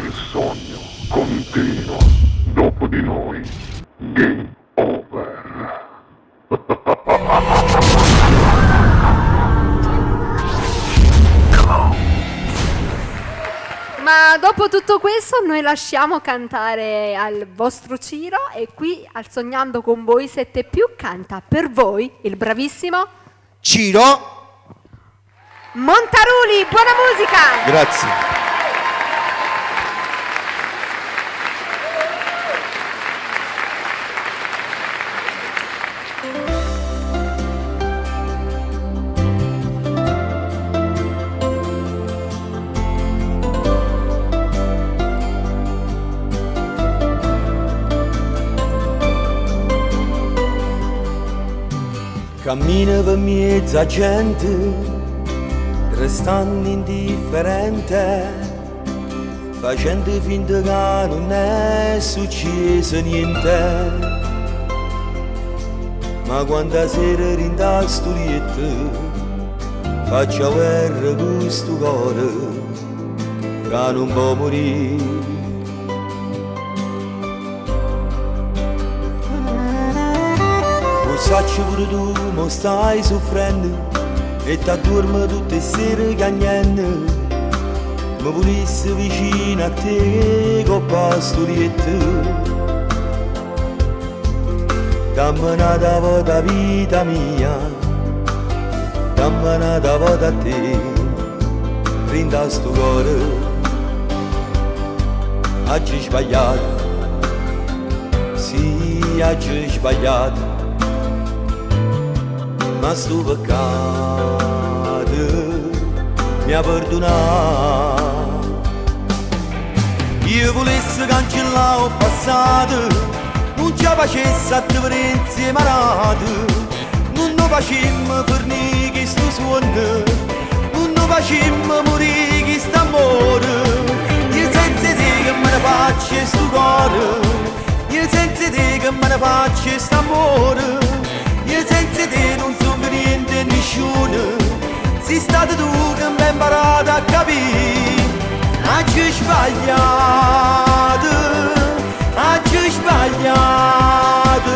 Il sogno continua. Dopo di noi, game over. Ma dopo tutto questo noi lasciamo cantare al vostro Ciro e qui al Sognando con voi 7 più canta per voi il bravissimo Ciro Montaruli. Buona musica! Grazie. Cammina per mezzo a gente, restando indifferente, facendo finta che non è successo niente. Ma quando sera rinda al studietto, faccio guerra con sto cuore, che non può morire. Sacci pure tu, mo stai soffrendo e t'addormi tutte le sere cagnendo. Mi volessi vicino a te con pastoretto. Dammi una volta vita mia, dammi una volta a te, rinda sto cuore. Oggi sbagliato, sì, oggi sbagliato, ma sto peccato mi ha perdonato. Io volessi cancellare il passato, non ci facessi a te insieme non lo facemmo fornire questo suono, non lo facemmo morire questo amore. Io senza te che me ne faccio sto cuore, io senza te che me ne faccio sto amore, io senza te non so niente e nessuno, sei stato tu che mi hai imparato a capire. Oggi sbagliato, oggi sbagliato,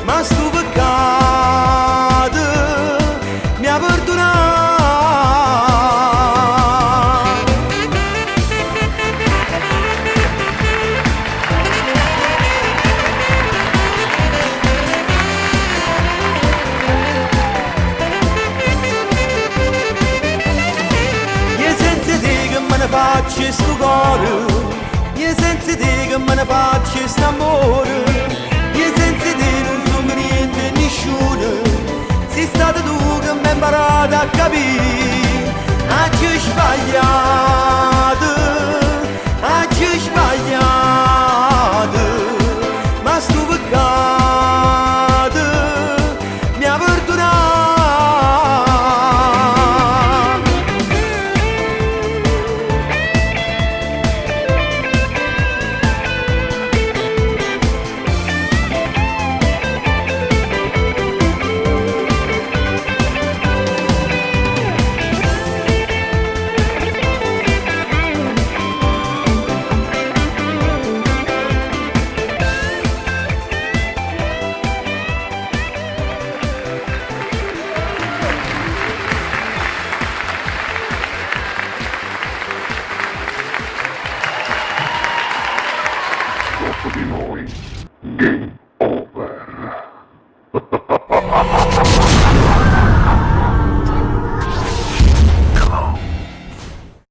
ma sto peccato mi ha perdonato. Faccio sto cuore, io senza te che me ne faccio st'amore, io senza te non sono niente e nessuno, sei stato tu che mi hai imparato a capire. Oggi sbagliato, oggi sbagliato, ma sto peccato mi ha perdonato. Dopo di noi, game over.